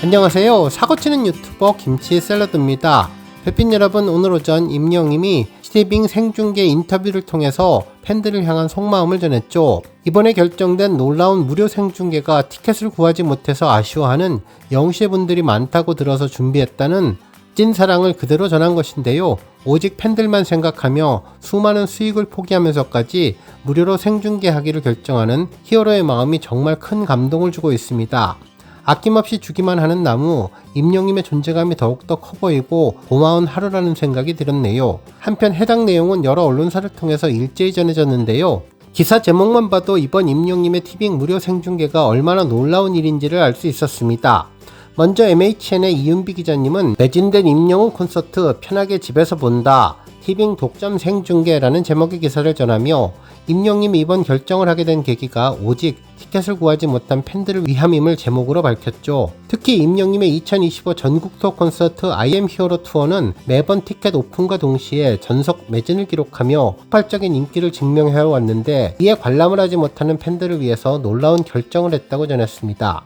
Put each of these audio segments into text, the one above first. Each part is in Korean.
안녕하세요. 사고치는 유튜버 김치샐러드입니다. 햇빛 여러분, 오늘 오전 임영님이 티빙 생중계 인터뷰를 통해서 팬들을 향한 속마음을 전했죠. 이번에 결정된 놀라운 무료 생중계가 티켓을 구하지 못해서 아쉬워하는 영시의 분들이 많다고 들어서 준비했다는 찐사랑을 그대로 전한 것인데요. 오직 팬들만 생각하며 수많은 수익을 포기하면서까지 무료로 생중계하기를 결정하는 히어로의 마음이 정말 큰 감동을 주고 있습니다. 아낌없이 주기만 하는 나무, 임영님의 존재감이 더욱더 커 보이고 고마운 하루라는 생각이 들었네요. 한편 해당 내용은 여러 언론사를 통해서 일제히 전해졌는데요. 기사 제목만 봐도 이번 임영님의 티빙 무료 생중계가 얼마나 놀라운 일인지를 알 수 있었습니다. 먼저 MHN의 이윤비 기자님은 매진된 임영웅 콘서트 편하게 집에서 본다. 티빙 독점 생중계라는 제목의 기사를 전하며 임영님이 이번 결정을 하게 된 계기가 오직 티켓을 구하지 못한 팬들을 위함임을 제목으로 밝혔죠. 특히 임영님의 2025 전국 투어 콘서트 I am hero 투어는 매번 티켓 오픈과 동시에 전석 매진을 기록하며 폭발적인 인기를 증명해왔는데 이에 관람을 하지 못하는 팬들을 위해서 놀라운 결정을 했다고 전했습니다.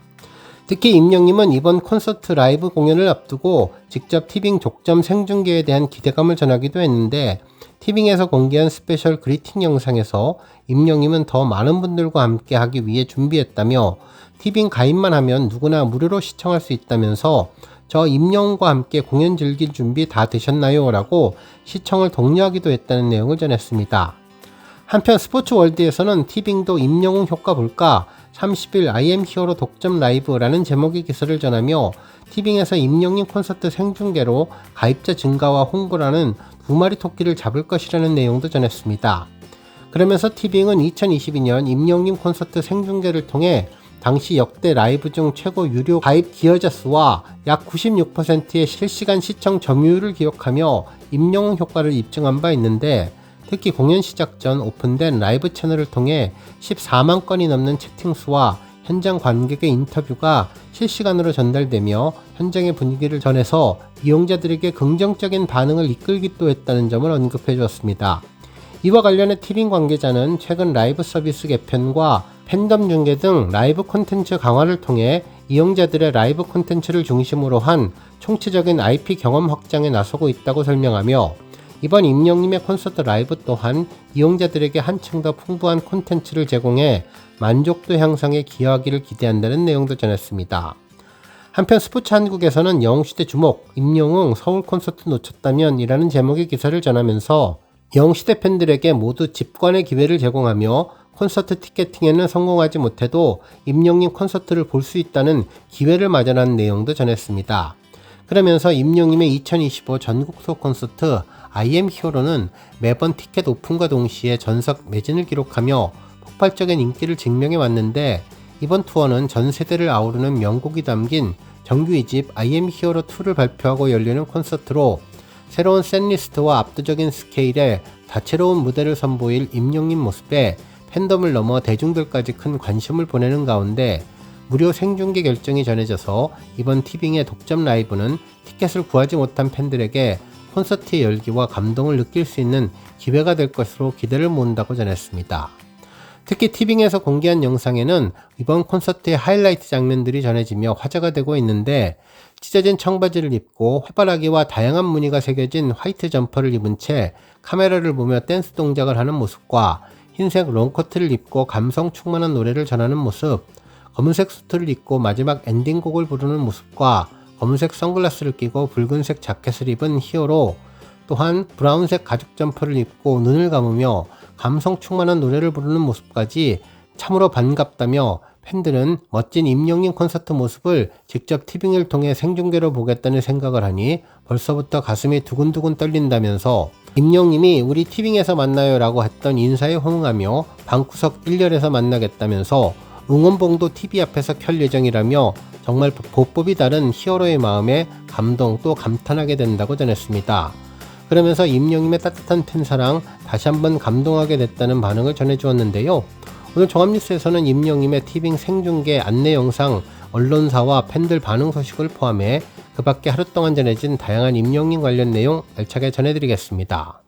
특히 임영님은 이번 콘서트 라이브 공연을 앞두고 직접 티빙 독점 생중계에 대한 기대감을 전하기도 했는데 티빙에서 공개한 스페셜 그리팅 영상에서 임영님은 더 많은 분들과 함께 하기 위해 준비했다며 티빙 가입만 하면 누구나 무료로 시청할 수 있다면서 저 임영웅과 함께 공연 즐길 준비 다 되셨나요? 라고 시청을 독려하기도 했다는 내용을 전했습니다. 한편 스포츠월드에서는 티빙도 임영웅 효과 볼까? 30일 I am hero 독점 라이브라는 제목의 기사를 전하며 티빙에서 임영님 콘서트 생중계로 가입자 증가와 홍보라는 두 마리 토끼를 잡을 것이라는 내용도 전했습니다. 그러면서 티빙은 2022년 임영님 콘서트 생중계를 통해 당시 역대 라이브 중 최고 유료 가입 기여자 수와 약 96%의 실시간 시청 점유율을 기록하며 임영웅 효과를 입증한 바 있는데 특히 공연 시작 전 오픈된 라이브 채널을 통해 14만 건이 넘는 채팅수와 현장 관객의 인터뷰가 실시간으로 전달되며 현장의 분위기를 전해서 이용자들에게 긍정적인 반응을 이끌기도 했다는 점을 언급해 주었습니다. 이와 관련해 티빙 관계자는 최근 라이브 서비스 개편과 팬덤 중계 등 라이브 콘텐츠 강화를 통해 이용자들의 라이브 콘텐츠를 중심으로 한 총체적인 IP 경험 확장에 나서고 있다고 설명하며 이번 임영님의 콘서트 라이브 또한 이용자들에게 한층 더 풍부한 콘텐츠를 제공해 만족도 향상에 기여하기를 기대한다는 내용도 전했습니다. 한편 스포츠 한국에서는 영웅시대 주목, 임영웅 서울 콘서트 놓쳤다면 이라는 제목의 기사를 전하면서 영웅시대 팬들에게 모두 집관의 기회를 제공하며 콘서트 티켓팅에는 성공하지 못해도 임영님 콘서트를 볼 수 있다는 기회를 마련한 내용도 전했습니다. 그러면서 임영님의 2025 전국 투어 콘서트 I am hero는 매번 티켓 오픈과 동시에 전석 매진을 기록하며 폭발적인 인기를 증명해 왔는데 이번 투어는 전 세대를 아우르는 명곡이 담긴 정규 2집 I am hero 2를 발표하고 열리는 콘서트로 새로운 셋리스트와 압도적인 스케일의 다채로운 무대를 선보일 임영님 모습에 팬덤을 넘어 대중들까지 큰 관심을 보내는 가운데 무료 생중계 결정이 전해져서 이번 티빙의 독점 라이브는 티켓을 구하지 못한 팬들에게 콘서트의 열기와 감동을 느낄 수 있는 기회가 될 것으로 기대를 모은다고 전했습니다. 특히 티빙에서 공개한 영상에는 이번 콘서트의 하이라이트 장면들이 전해지며 화제가 되고 있는데 찢어진 청바지를 입고 해바라기와 다양한 무늬가 새겨진 화이트 점퍼를 입은 채 카메라를 보며 댄스 동작을 하는 모습과 흰색 롱코트를 입고 감성 충만한 노래를 전하는 모습, 검은색 수트를 입고 마지막 엔딩곡을 부르는 모습과 검은색 선글라스를 끼고 붉은색 자켓을 입은 히어로, 또한 브라운색 가죽 점퍼를 입고 눈을 감으며 감성 충만한 노래를 부르는 모습까지 참으로 반갑다며 팬들은 멋진 임영님 콘서트 모습을 직접 티빙을 통해 생중계로 보겠다는 생각을 하니 벌써부터 가슴이 두근두근 떨린다면서 임영님이 우리 티빙에서 만나요 라고 했던 인사에 호응하며 방구석 1열에서 만나겠다면서 응원봉도 TV 앞에서 켤 예정이라며 정말 보법이 다른 히어로의 마음에 감동 또 감탄하게 된다고 전했습니다. 그러면서 임영님의 따뜻한 팬사랑 다시 한번 감동하게 됐다는 반응을 전해주었는데요. 오늘 종합뉴스에서는 임영님의 티빙 생중계 안내 영상, 언론사와 팬들 반응 소식을 포함해 그 밖에 하루 동안 전해진 다양한 임영님 관련 내용 알차게 전해드리겠습니다.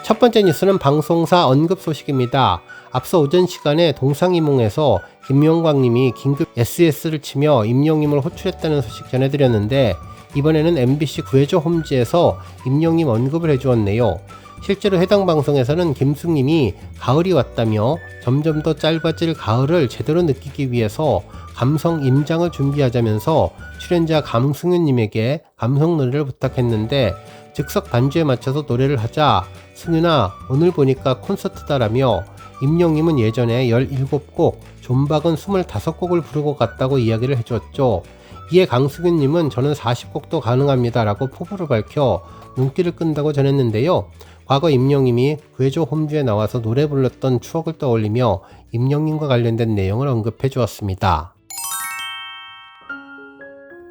첫 번째 뉴스는 방송사 언급 소식입니다. 앞서 오전 시간에 동상이몽에서 김용광님이 긴급 SS를 치며 임영님을 호출했다는 소식 전해드렸는데 이번에는 MBC 구해줘 홈즈에서 임영님 언급을 해주었네요. 실제로 해당 방송에서는 김숙님이 가을이 왔다며 점점 더 짧아질 가을을 제대로 느끼기 위해서 감성 임장을 준비하자면서 출연자 강승윤님에게 감성 노래를 부탁했는데 즉석 반주에 맞춰서 노래를 하자 승윤아 오늘 보니까 콘서트다라며 임영님은 예전에 17곡 존박은 25곡을 부르고 갔다고 이야기를 해주었죠. 이에 강승윤님은 저는 40곡도 가능합니다 라고 포부를 밝혀 눈길을 끈다고 전했는데요. 과거 임영님이 구해줘 홈즈에 나와서 노래 불렀던 추억을 떠올리며 임영님과 관련된 내용을 언급해 주었습니다.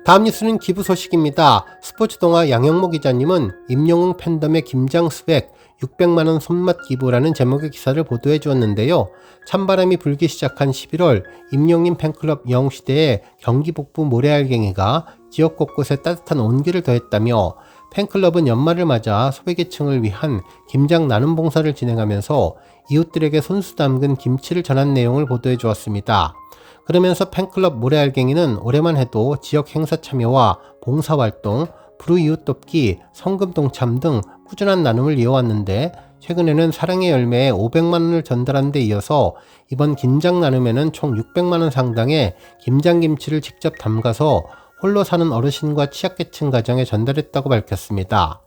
다음 뉴스는 기부 소식입니다. 스포츠 동화 양영모 기자님은 임영웅 팬덤의 김장 스웩 600만원 손맛 기부라는 제목의 기사를 보도해 주었는데요. 찬바람이 불기 시작한 11월 임영님 팬클럽 영시대의 경기 북부 모래알갱이가 지역 곳곳에 따뜻한 온기를 더했다며 팬클럽은 연말을 맞아 소외계층을 위한 김장 나눔 봉사를 진행하면서 이웃들에게 손수 담근 김치를 전한 내용을 보도해 주었습니다. 그러면서 팬클럽 모래알갱이는 올해만 해도 지역 행사 참여와 봉사활동, 불우이웃 돕기, 성금 동참 등 꾸준한 나눔을 이어왔는데 최근에는 사랑의 열매에 500만원을 전달한 데 이어서 이번 김장 나눔에는 총 600만원 상당의 김장김치를 직접 담가서 홀로 사는 어르신과 취약계층 가정에 전달했다고 밝혔습니다.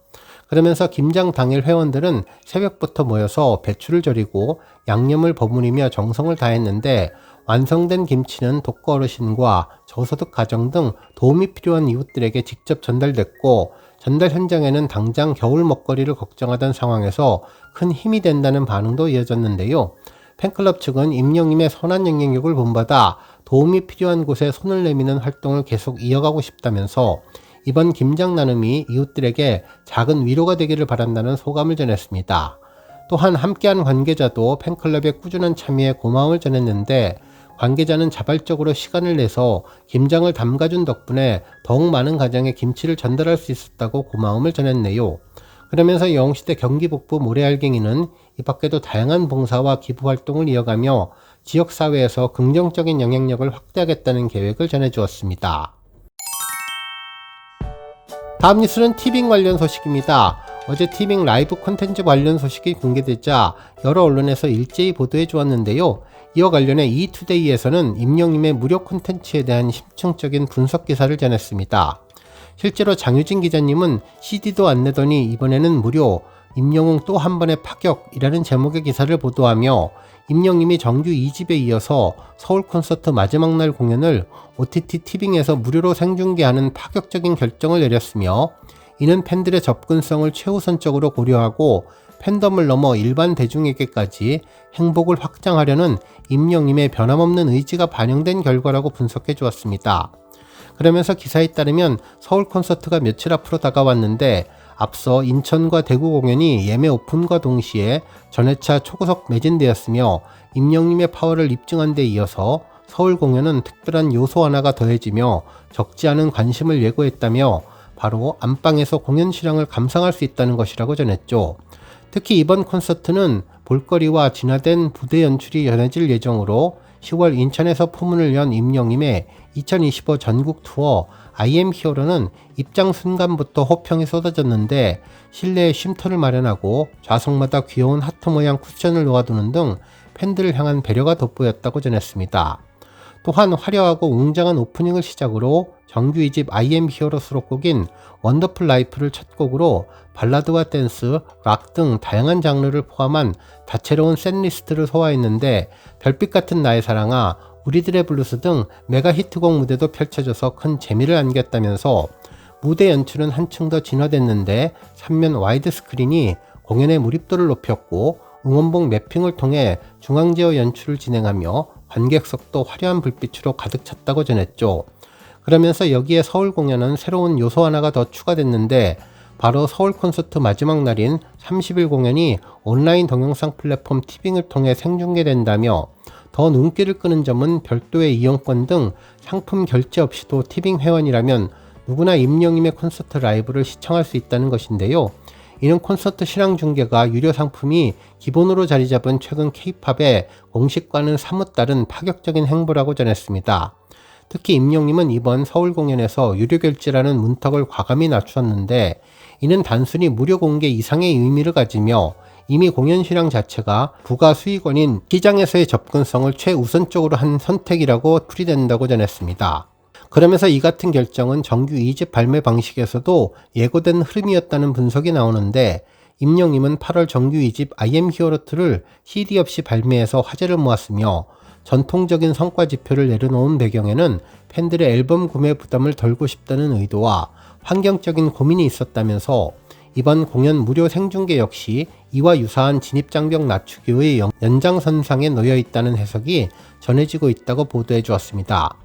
그러면서 김장 당일 회원들은 새벽부터 모여서 배추를 절이고 양념을 버무리며 정성을 다했는데 완성된 김치는 독거 어르신과 저소득 가정 등 도움이 필요한 이웃들에게 직접 전달됐고 전달 현장에는 당장 겨울 먹거리를 걱정하던 상황에서 큰 힘이 된다는 반응도 이어졌는데요. 팬클럽 측은 임영님의 선한 영향력을 본받아 도움이 필요한 곳에 손을 내미는 활동을 계속 이어가고 싶다면서 이번 김장 나눔이 이웃들에게 작은 위로가 되기를 바란다는 소감을 전했습니다. 또한 함께한 관계자도 팬클럽의 꾸준한 참여에 고마움을 전했는데 관계자는 자발적으로 시간을 내서 김장을 담가준 덕분에 더욱 많은 가정에 김치를 전달할 수 있었다고 고마움을 전했네요. 그러면서 영시대 경기 북부 모래알갱이는 이 밖에도 다양한 봉사와 기부 활동을 이어가며 지역사회에서 긍정적인 영향력을 확대하겠다는 계획을 전해주었습니다. 다음 뉴스는 티빙 관련 소식입니다. 어제 티빙 라이브 콘텐츠 관련 소식이 공개되자 여러 언론에서 일제히 보도해 주었는데요. 이와 관련해 이투데이에서는 임영님의 무료 콘텐츠에 대한 심층적인 분석 기사를 전했습니다. 실제로 장유진 기자님은 CD도 안 내더니 이번에는 무료, 임영웅 또 한 번의 파격이라는 제목의 기사를 보도하며 임영님이 정규 2집에 이어서 서울 콘서트 마지막 날 공연을 OTT 티빙에서 무료로 생중계하는 파격적인 결정을 내렸으며 이는 팬들의 접근성을 최우선적으로 고려하고 팬덤을 넘어 일반 대중에게까지 행복을 확장하려는 임영님의 변함없는 의지가 반영된 결과라고 분석해 주었습니다. 그러면서 기사에 따르면 서울 콘서트가 며칠 앞으로 다가왔는데 앞서 인천과 대구 공연이 예매 오픈과 동시에 전회차 초고속 매진되었으며 임영님의 파워를 입증한 데 이어서 서울 공연은 특별한 요소 하나가 더해지며 적지 않은 관심을 예고했다며 바로 안방에서 공연 실황을 감상할 수 있다는 것이라고 전했죠. 특히 이번 콘서트는 볼거리와 진화된 부대 연출이 연해질 예정으로 10월 인천에서 포문을 연 임영님의 2025 전국 투어 I am 히어로는 입장 순간부터 호평이 쏟아졌는데 실내에 쉼터를 마련하고 좌석마다 귀여운 하트 모양 쿠션을 놓아두는 등 팬들을 향한 배려가 돋보였다고 전했습니다. 또한 화려하고 웅장한 오프닝을 시작으로 정규 2집 I am 히어로 수록곡인 원더풀 라이프를 첫 곡으로 발라드와 댄스, 락 등 다양한 장르를 포함한 다채로운 셋리스트를 소화했는데 별빛 같은 나의 사랑아, 우리들의 블루스 등 메가 히트곡 무대도 펼쳐져서 큰 재미를 안겼다면서 무대 연출은 한층 더 진화됐는데 3면 와이드 스크린이 공연의 몰입도를 높였고 응원봉 매핑을 통해 중앙제어 연출을 진행하며 관객석도 화려한 불빛으로 가득 찼다고 전했죠. 그러면서 여기에 서울 공연은 새로운 요소 하나가 더 추가됐는데 바로 서울 콘서트 마지막 날인 30일 공연이 온라인 동영상 플랫폼 티빙을 통해 생중계된다며 더 눈길을 끄는 점은 별도의 이용권 등 상품 결제 없이도 티빙 회원이라면 누구나 임영님의 콘서트 라이브를 시청할 수 있다는 것인데요. 이는 콘서트 실황 중계가 유료 상품이 기본으로 자리 잡은 최근 K-팝의 공식과는 사뭇 다른 파격적인 행보라고 전했습니다. 특히 임영님은 이번 서울 공연에서 유료 결제라는 문턱을 과감히 낮추었는데, 이는 단순히 무료 공개 이상의 의미를 가지며 이미 공연 실황 자체가 부가 수익원인 시장에서의 접근성을 최우선적으로 한 선택이라고 풀이된다고 전했습니다. 그러면서 이 같은 결정은 정규 2집 발매 방식에서도 예고된 흐름이었다는 분석이 나오는데, 임영님은 8월 정규 2집 I am Hero2를 CD 없이 발매해서 화제를 모았으며, 전통적인 성과 지표를 내려놓은 배경에는 팬들의 앨범 구매 부담을 덜고 싶다는 의도와 환경적인 고민이 있었다면서, 이번 공연 무료 생중계 역시 이와 유사한 진입장벽 낮추기의 연장선상에 놓여 있다는 해석이 전해지고 있다고 보도해 주었습니다.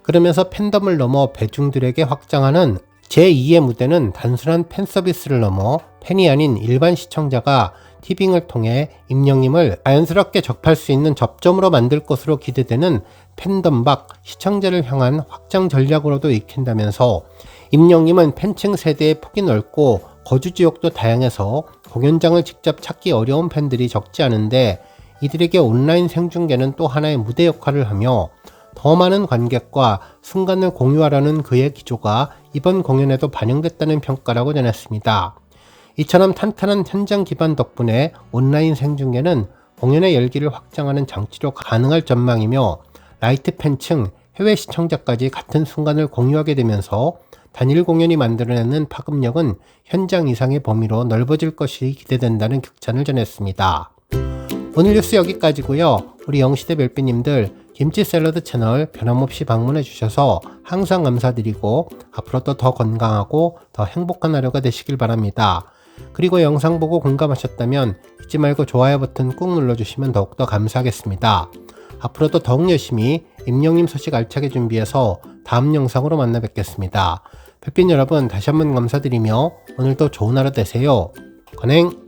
그러면서 팬덤을 넘어 대중들에게 확장하는 제2의 무대는 단순한 팬 서비스를 넘어 팬이 아닌 일반 시청자가 티빙을 통해 임영님을 자연스럽게 접할 수 있는 접점으로 만들 것으로 기대되는 팬덤 밖 시청자를 향한 확장 전략으로도 익힌다면서, 임영님은 팬층 세대의 폭이 넓고 거주 지역도 다양해서 공연장을 직접 찾기 어려운 팬들이 적지 않은데, 이들에게 온라인 생중계는 또 하나의 무대 역할을 하며 더 많은 관객과 순간을 공유하라는 그의 기조가 이번 공연에도 반영됐다는 평가라고 전했습니다. 이처럼 탄탄한 현장 기반 덕분에 온라인 생중계는 공연의 열기를 확장하는 장치로 가능할 전망이며, 라이트 팬층, 해외 시청자까지 같은 순간을 공유하게 되면서 단일 공연이 만들어내는 파급력은 현장 이상의 범위로 넓어질 것이 기대된다는 극찬을 전했습니다. 오늘 뉴스 여기까지고요. 우리 영시대 별빛님들, 김치 샐러드 채널 변함없이 방문해 주셔서 항상 감사드리고 앞으로도 더 건강하고 더 행복한 하루가 되시길 바랍니다. 그리고 영상 보고 공감하셨다면 잊지 말고 좋아요 버튼 꾹 눌러주시면 더욱더 감사하겠습니다. 앞으로도 더욱 열심히 임영님 소식 알차게 준비해서 다음 영상으로 만나 뵙겠습니다. 별빛 여러분, 다시 한번 감사드리며 오늘도 좋은 하루 되세요. 건행!